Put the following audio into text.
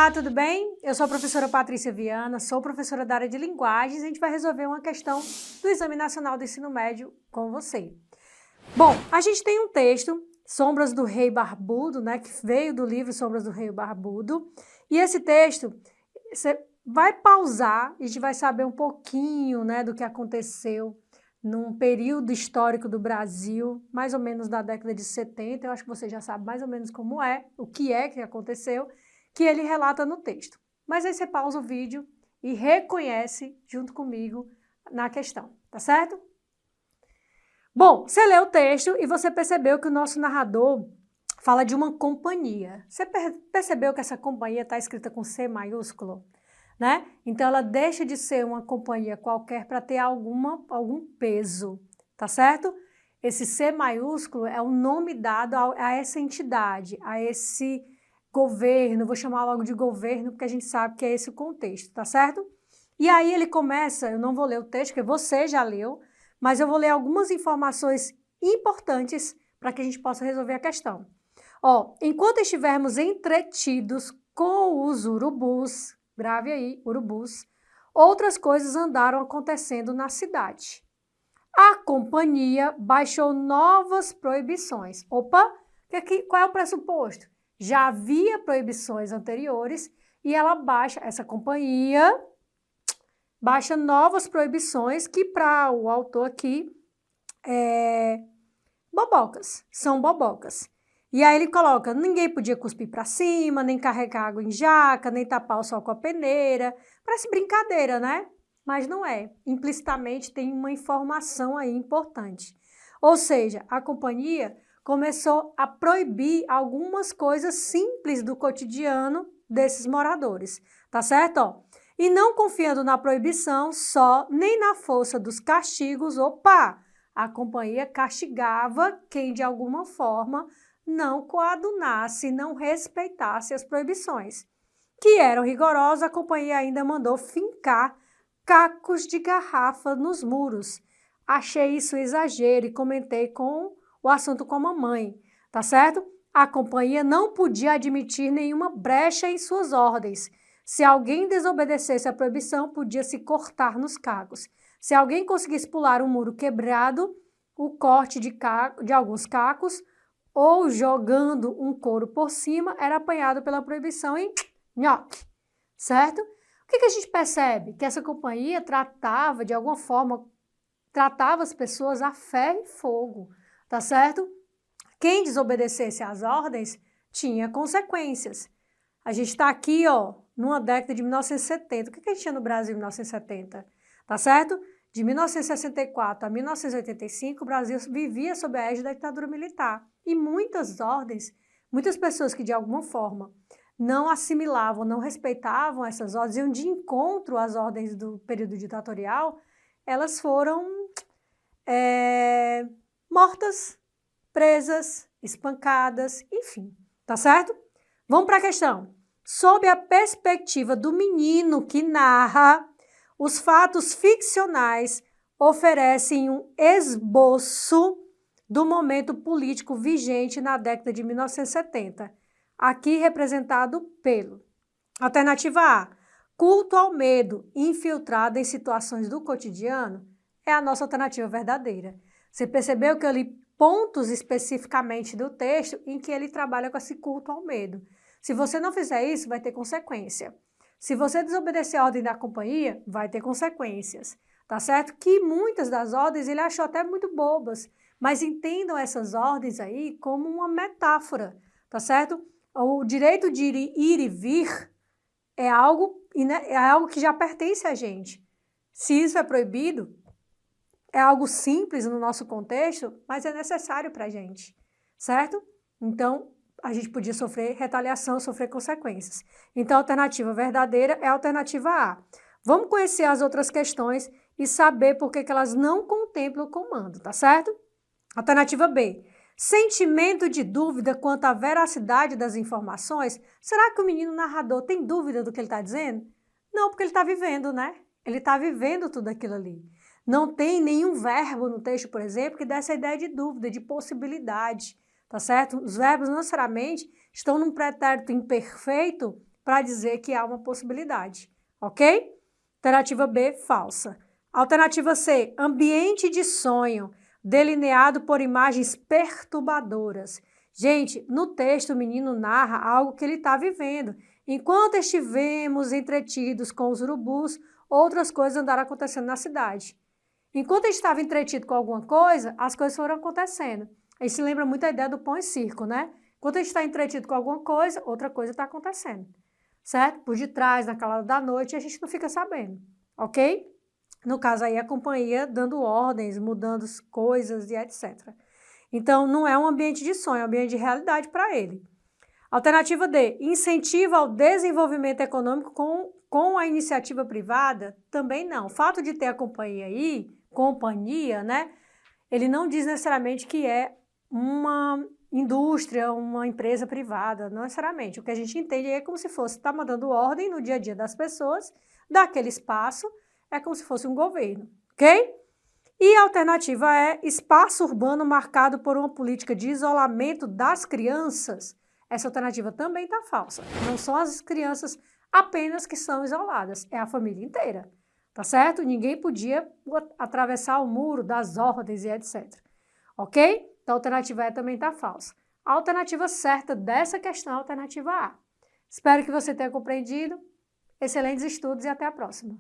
Olá, tudo bem? Eu sou a professora Patrícia Viana, sou professora da área de linguagens e a gente vai resolver uma questão do Exame Nacional do Ensino Médio com você. Bom, a gente tem um texto, Sombras do Rei Barbudo, né, que veio do livro Sombras do Rei Barbudo, e esse texto, você vai pausar e a gente vai saber um pouquinho, né, do que aconteceu num período histórico do Brasil, mais ou menos da década de 70, eu acho que você já sabe mais ou menos como é, o que aconteceu, que ele relata no texto. Mas aí você pausa o vídeo e reconhece junto comigo na questão, tá certo? Bom, você leu o texto e você percebeu que o nosso narrador fala de uma companhia. Você percebeu que essa companhia está escrita com C maiúsculo, né? Então ela deixa de ser uma companhia qualquer para ter algum peso, tá certo? Esse C maiúsculo é o nome dado a essa entidade, a esse governo, vou chamar logo de governo, porque a gente sabe que é esse o contexto, tá certo? E aí ele começa, eu não vou ler o texto, porque você já leu, mas eu vou ler algumas informações importantes para que a gente possa resolver a questão. Ó, enquanto estivermos entretidos com os urubus, grave aí, urubus, outras coisas andaram acontecendo na cidade. A companhia baixou novas proibições. Opa, qual é o pressuposto? Já havia proibições anteriores e essa companhia baixa novas proibições que para o autor aqui são bobocas. E aí ele coloca, ninguém podia cuspir para cima, nem carregar água em jaca, nem tapar o sol com a peneira. Parece brincadeira, né? Mas não é. Implicitamente tem uma informação aí importante. Ou seja, a companhia começou a proibir algumas coisas simples do cotidiano desses moradores, tá certo? Ó, e não confiando na proibição só, nem na força dos castigos, a companhia castigava quem de alguma forma não coadunasse, não respeitasse as proibições. Que eram rigorosas, a companhia ainda mandou fincar cacos de garrafa nos muros. Achei isso exagero e comentei o assunto com a mamãe, tá certo? A companhia não podia admitir nenhuma brecha em suas ordens. Se alguém desobedecesse a proibição, podia se cortar nos cacos. Se alguém conseguisse pular um muro quebrado, o corte de alguns cacos ou jogando um couro por cima era apanhado pela proibição em nhoque, certo? O que a gente percebe? Que essa companhia tratava, de alguma forma, as pessoas a ferro e fogo, tá certo? Quem desobedecesse às ordens tinha consequências. A gente está aqui, ó, numa década de 1970. O que a gente tinha no Brasil em 1970? Tá certo? De 1964 a 1985, o Brasil vivia sob a égide da ditadura militar. E muitas pessoas que de alguma forma não assimilavam, não respeitavam essas ordens, iam de encontro às ordens do período ditatorial, elas foram mortas, presas, espancadas, enfim, tá certo? Vamos para a questão. Sob a perspectiva do menino que narra, os fatos ficcionais oferecem um esboço do momento político vigente na década de 1970, aqui representado pelo alternativa A, culto ao medo infiltrado em situações do cotidiano, é a nossa alternativa verdadeira. Você percebeu que eu li pontos especificamente do texto em que ele trabalha com esse culto ao medo. Se você não fizer isso, vai ter consequência. Se você desobedecer a ordem da companhia, vai ter consequências, tá certo? Que muitas das ordens ele achou até muito bobas, mas entendam essas ordens aí como uma metáfora, tá certo? O direito de ir e vir é algo que já pertence a gente. Se isso é proibido, é algo simples no nosso contexto, mas é necessário para a gente, certo? Então, a gente podia sofrer retaliação, sofrer consequências. Então, a alternativa verdadeira é a alternativa A. Vamos conhecer as outras questões e saber por que elas não contemplam o comando, tá certo? Alternativa B. Sentimento de dúvida quanto à veracidade das informações. Será que o menino narrador tem dúvida do que ele está dizendo? Não, porque ele está vivendo, né? Ele está vivendo tudo aquilo ali. Não tem nenhum verbo no texto, por exemplo, que dê essa ideia de dúvida, de possibilidade, tá certo? Os verbos não necessariamente estão num pretérito imperfeito para dizer que há uma possibilidade, ok? Alternativa B, falsa. Alternativa C, ambiente de sonho, delineado por imagens perturbadoras. Gente, no texto o menino narra algo que ele está vivendo. Enquanto estivemos entretidos com os urubus, outras coisas andaram acontecendo na cidade. Enquanto ele estava entretido com alguma coisa, as coisas foram acontecendo. Aí se lembra muito a ideia do pão e circo, né? Enquanto a gente está entretido com alguma coisa, outra coisa está acontecendo, certo? Por detrás, na calada da noite, a gente não fica sabendo, ok? No caso aí, a companhia dando ordens, mudando coisas e etc. Então, não é um ambiente de sonho, é um ambiente de realidade para ele. Alternativa D, incentiva ao desenvolvimento econômico com a iniciativa privada? Também não. O fato de ter a companhia aí, companhia, né? Ele não diz necessariamente que é uma indústria, uma empresa privada, não necessariamente. O que a gente entende é como se fosse estar mandando ordem no dia a dia das pessoas, daquele espaço, é como se fosse um governo, ok? E a alternativa é espaço urbano marcado por uma política de isolamento das crianças. Essa alternativa também está falsa. Não são as crianças apenas que são isoladas, é a família inteira, tá certo? Ninguém podia atravessar o muro das ordens e etc. Ok? Então a alternativa E também está falsa. A alternativa certa dessa questão é a alternativa A. Espero que você tenha compreendido. Excelentes estudos e até a próxima.